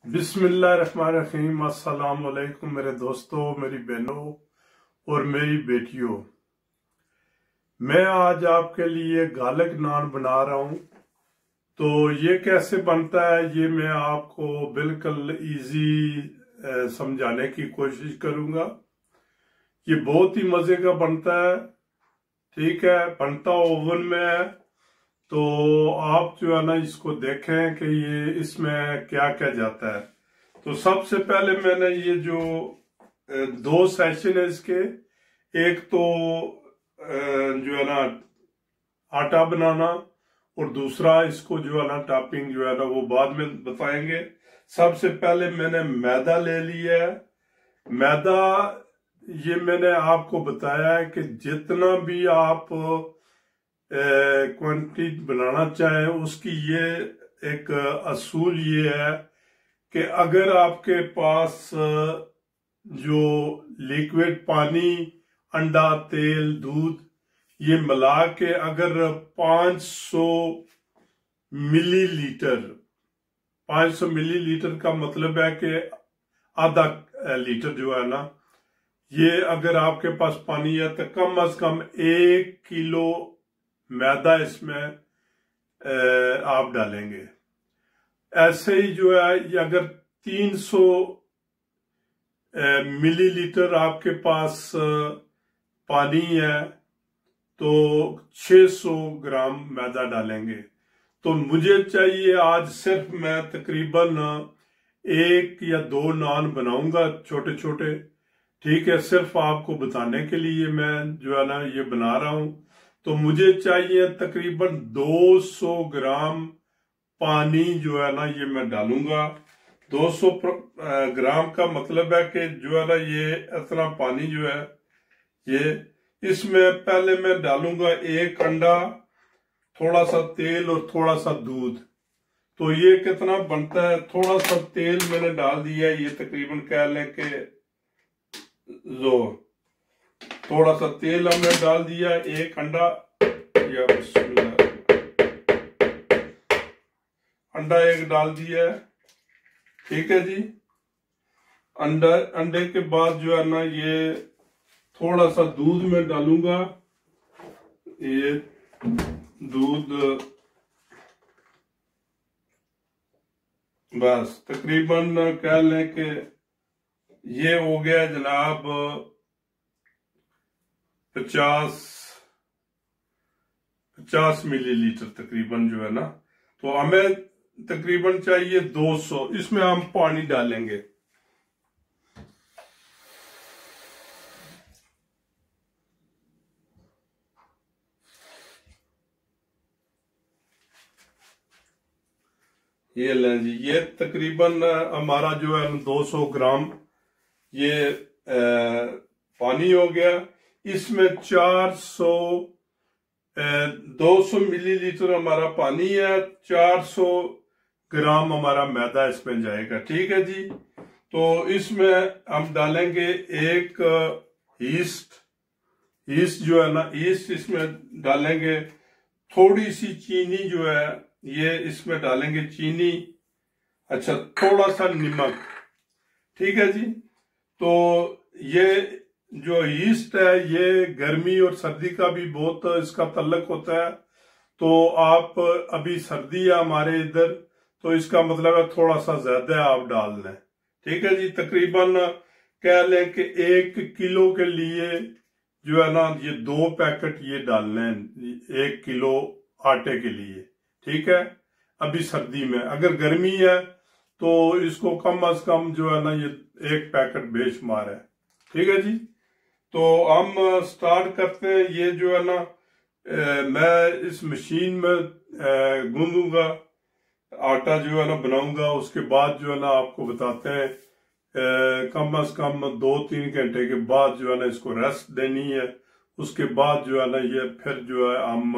बिस्मिल्लाहिर्रहमानिर्रहीम। अस्सलाम वालेकुम मेरे दोस्तों, मेरी बहनों और मेरी बेटियों। मैं आज आपके लिए गार्लिक नान बना रहा हूं। तो ये कैसे बनता है ये मैं आपको बिल्कुल इजी समझाने की कोशिश करूंगा। ये बहुत ही मजे का बनता है। ठीक है, बनता ओवन में है। तो आप जो है ना इसको देखें कि ये इसमें क्या क्या जाता है। तो सबसे पहले मैंने ये जो दो सेशन है इसके, एक तो जो है ना आटा बनाना और दूसरा इसको जो है ना टॉपिंग जो है ना वो बाद में बताएंगे। सबसे पहले मैंने मैदा ले लिया है। मैदा ये मैंने आपको बताया है कि जितना भी आप क्वांटिटी बनाना चाहें उसकी ये एक असूल ये है कि अगर आपके पास जो लिक्विड पानी, अंडा, तेल, दूध ये मिला के अगर 500 मिलीलीटर, 500 मिलीलीटर का मतलब है कि आधा लीटर जो है ना, ये अगर आपके पास पानी है तो कम से कम 1 किलो मैदा इसमें आप डालेंगे। ऐसे ही जो है ये अगर 300 मिलीलीटर आपके पास पानी है तो 600 ग्राम मैदा डालेंगे। तो मुझे चाहिए आज सिर्फ मैं तकरीबन 1 या 2 नान बनाऊंगा छोटे छोटे। ठीक है, सिर्फ आपको बताने के लिए मैं जो है ना ये बना रहा हूं। तो मुझे चाहिए तकरीबन 200 ग्राम पानी जो है ना ये मैं डालूंगा। 200 ग्राम का मतलब है कि जो है ना ये इतना पानी जो है ये, इसमें पहले मैं डालूंगा 1 अंडा, थोड़ा सा तेल और थोड़ा सा दूध। तो ये कितना बनता है, थोड़ा सा तेल मैंने डाल दिया, ये तकरीबन कह लें कि जो थोड़ा सा तेल हमने डाल दिया, 1 अंडा या अंडा 1 डाल दिया है। ठीक है जी। अंडे के बाद जो है ना ये थोड़ा सा दूध में डालूंगा। ये दूध बस तकरीबन कह लें कि ये हो गया जनाब 50 मिलीलीटर तकरीबन जो है ना। तो हमें तकरीबन चाहिए 200, इसमें हम पानी डालेंगे। ये लें जी, ये तकरीबन हमारा जो है 200 ग्राम ये पानी हो गया। इसमें 200 मिलीलीटर हमारा पानी है, 400 ग्राम हमारा मैदा इसमें जाएगा। ठीक है जी। तो इसमें हम डालेंगे एक ईस्ट जो है ना, ईस्ट इसमें डालेंगे। थोड़ी सी चीनी जो है ये इसमें डालेंगे, चीनी। अच्छा, थोड़ा सा नमक। ठीक है जी। तो ये जो ईस्ट है ये गर्मी और सर्दी का भी बहुत इसका तल्लक होता है। तो आप अभी सर्दी है हमारे इधर, तो इसका मतलब है थोड़ा सा ज्यादा आप डाल लें। ठीक है जी। तकरीबन कह लें कि 1 किलो के लिए जो है ना ये 2 पैकेट ये डालने हैं 1 किलो आटे के लिए। ठीक है, अभी सर्दी में। अगर गर्मी है तो इसको कम से कम जो है ना ये 1 पैकेट बेशुमार है। ठीक है जी। तो हम स्टार्ट करते हैं। ये जो है ना मैं इस मशीन में गूंदूंगा, आटा जो है ना बनाऊंगा। उसके बाद जो है ना आपको बताते हैं कम से कम 2-3 घंटे के बाद जो है ना इसको रेस्ट देनी है। उसके बाद जो है ना ये फिर जो है हम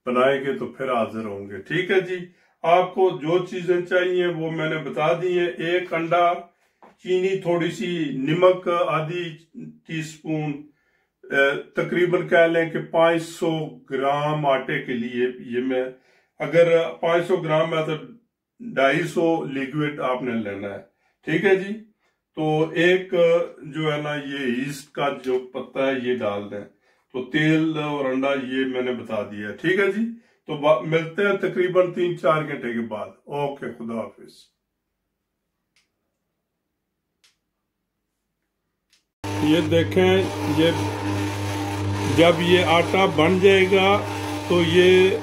बनाएंगे तो फिर हाजिर होंगे। ठीक है जी। आपको जो चीजें चाहिए वो मैंने बता दी है। 1 अंडा, चीनी थोड़ी सी, नमक आधी टीस्पून, तकरीबन कह लें कि 500 ग्राम आटे के लिए ये मैं, अगर 500 ग्राम है तो 250 लिक्विड आपने लेना है। ठीक है जी। तो एक जो है ना ये ईस्ट का जो पत्ता है ये डाल दें। तो तेल और अंडा ये मैंने बता दिया। ठीक है जी। तो मिलते हैं तकरीबन 3-4 घंटे के बाद। ओके, खुदा हाफिज। ये देखें, ये जब ये आटा बन जाएगा तो ये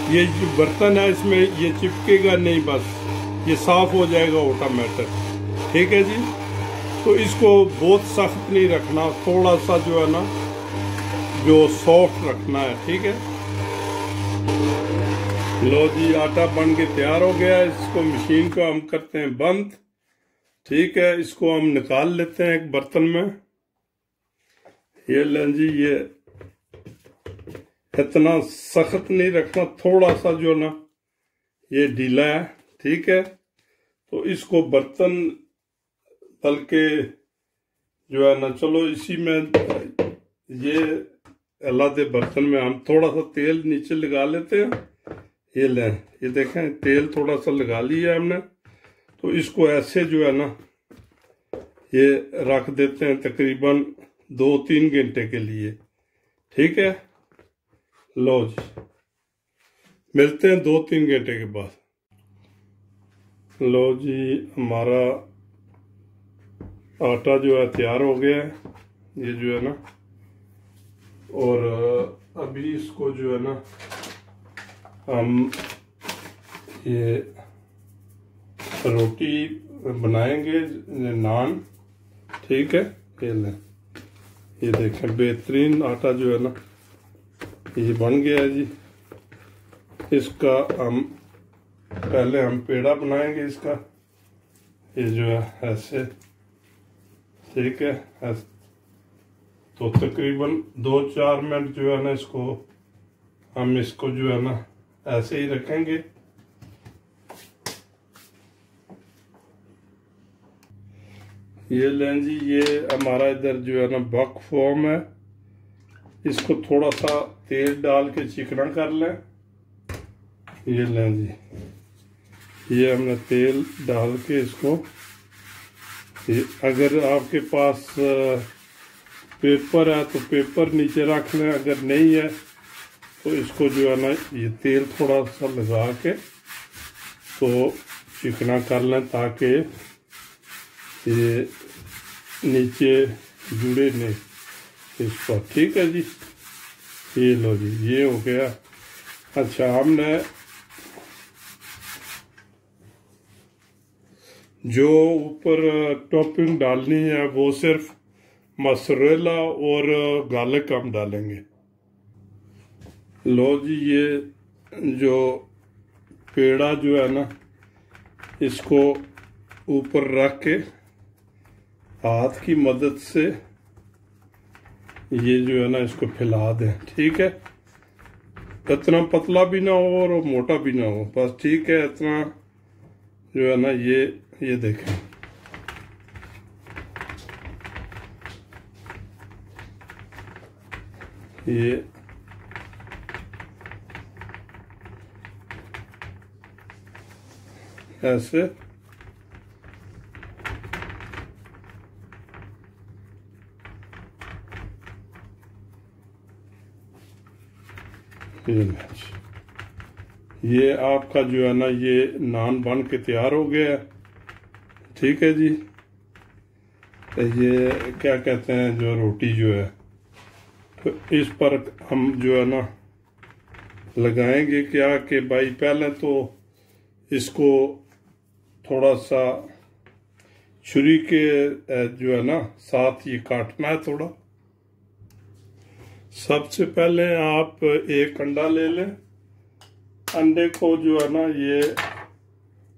जो बर्तन है इसमें ये चिपकेगा नहीं, बस ये साफ हो जाएगा ऑटोमेटिक। ठीक है जी। तो इसको बहुत सख्त नहीं रखना, थोड़ा सा जो है ना जो सॉफ्ट रखना है। ठीक है। लो जी, आटा बन के तैयार हो गया। इसको मशीन को हम करते हैं बंद। ठीक है। इसको हम निकाल लेते हैं एक बर्तन में। ये लें जी, ये इतना सख्त नहीं रखना, थोड़ा सा जो ना ये ढीला है। ठीक है। तो इसको बर्तन बल्कि जो है ना, चलो इसी में ये अलग बर्तन में हम थोड़ा सा तेल नीचे लगा लेते हैं। ये लें, ये देखें तेल थोड़ा सा लगा लिया हमने। तो इसको ऐसे जो है ना ये रख देते हैं तकरीबन 2-3 घंटे के लिए। ठीक है। लो जी, मिलते हैं 2-3 घंटे के बाद। लो जी, हमारा आटा जो है तैयार हो गया है, ये जो है ना। और अभी इसको जो है ना हम ये रोटी बनाएंगे, नान। ठीक है। ये लें, ये देखें बेहतरीन आटा जो है ना ये बन गया है जी। इसका हम पहले हम पेड़ा बनाएंगे इसका। ये जो है ऐसे। ठीक है। ऐसे तो तकरीबन 2-4 मिनट जो है ना इसको हम इसको जो है ना ऐसे ही रखेंगे। ये लें जी, ये हमारा इधर जो है ना बक फॉर्म है। इसको थोड़ा सा तेल डाल के चिकना कर लें। ये लें जी, ये हमने तेल डाल के इसको, अगर आपके पास पेपर है तो पेपर नीचे रख लें, अगर नहीं है तो इसको जो है ना ये तेल थोड़ा सा लगा के तो चिकना कर लें, ताकि ये नीचे जुड़े नहीं इस पर। ठीक है जी। ये लो जी, ये हो गया। अच्छा, हमने जो ऊपर टॉपिंग डालनी है वो सिर्फ मसरेला और गार्लिक हम डालेंगे। लो जी, ये जो पेड़ा जो है ना इसको ऊपर रख के हाथ की मदद से ये जो है ना इसको फैला दें। ठीक है। इतना पतला भी ना हो और मोटा भी ना हो, बस ठीक है इतना जो है ना ये देखें। ये ऐसे ये आपका जो है ना ये नान बन के तैयार हो गया है। ठीक है जी। ये क्या कहते हैं, जो रोटी जो है तो इस पर हम जो है ना लगाएंगे क्या कि भाई पहले तो इसको थोड़ा सा छुरी के जो है ना साथ ये काटना है थोड़ा। सबसे पहले आप एक अंडा ले लें। अंडे को जो है ना ये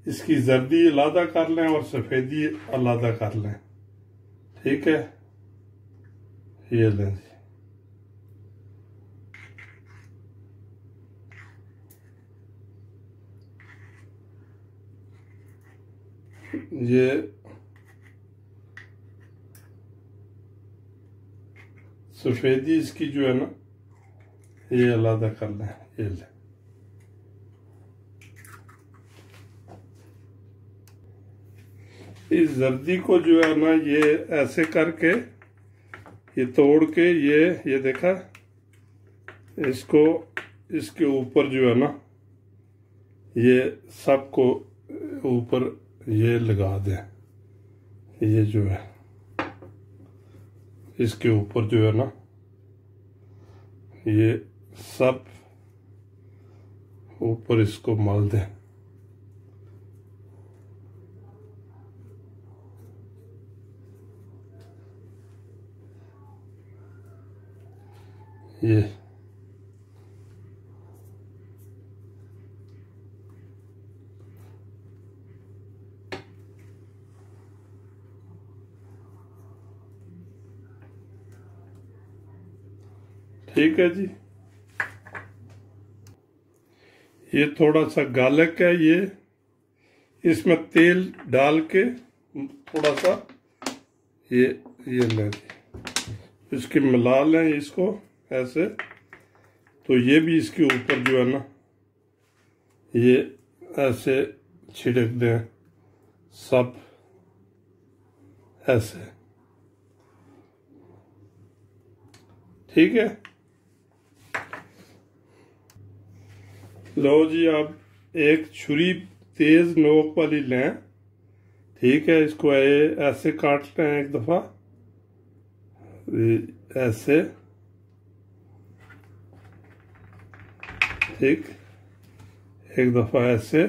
इसकी जर्दी अलग कर लें और सफ़ेदी अलग कर लें। ठीक है। ये लें जी, ये सफ़ेदी इसकी जो है ना ये अलग कर लें। ये लें। इस जर्दी को जो है ना ये ऐसे करके ये तोड़ के ये देखा, इसको इसके ऊपर जो है ना ये सबको ऊपर ये लगा दें। ये जो है इसके ऊपर जो है ना ये सब ऊपर इसको मल दें। ये ठीक है जी। ये थोड़ा सा गालक है, ये इसमें तेल डाल के थोड़ा सा ये लें, इसके मिला लें इसको ऐसे। तो ये भी इसके ऊपर जो है ना ये ऐसे छिड़क दें सब ऐसे, ठीक है। लो जी, आप एक छुरी तेज नोक वाली लें, ठीक है। इसको ऐसे काट लें एक दफा, ऐसे, ठीक, एक दफा ऐसे,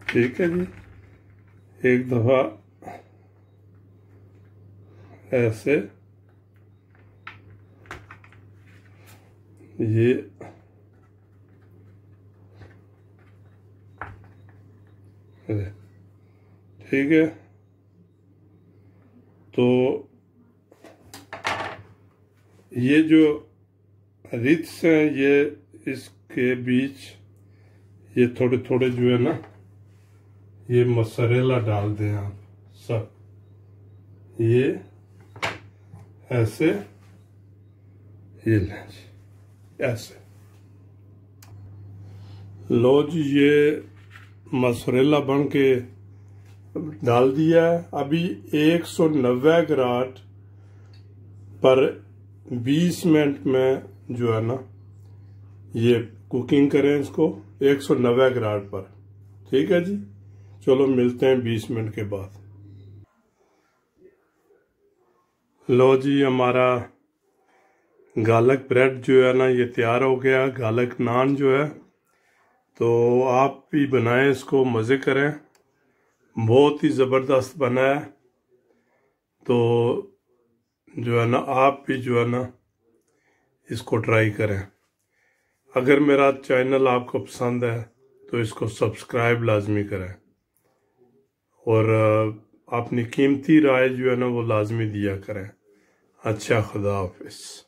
ठीक है जी। एक दफा ऐसे, ये ठीक है। तो ये जो रिट्स हैं ये इसके बीच ये थोड़े थोड़े जो है ना ये मोज़रेला डाल दें आप सब, ये ऐसे, ये लें जी ऐसे। लो जी, ये मोज़रेला बन के डाल दिया है। अभी 190 ग्राड पर 20 मिनट में जो है ना ये कुकिंग करें इसको 190 ग्राड पर, ठीक है जी। चलो मिलते हैं 20 मिनट के बाद। लो जी, हमारा गालक ब्रेड जो है ना ये तैयार हो गया। गालक नान जो है, तो आप भी बनाएं इसको, मज़े करें, बहुत ही ज़बरदस्त बना है। तो जो है ना आप भी जो है ना इसको ट्राई करें। अगर मेरा चैनल आपको पसंद है तो इसको सब्सक्राइब लाजमी करें और अपनी कीमती राय जो है ना वो लाजमी दिया करें। अच्छा, खुदा हाफिज़।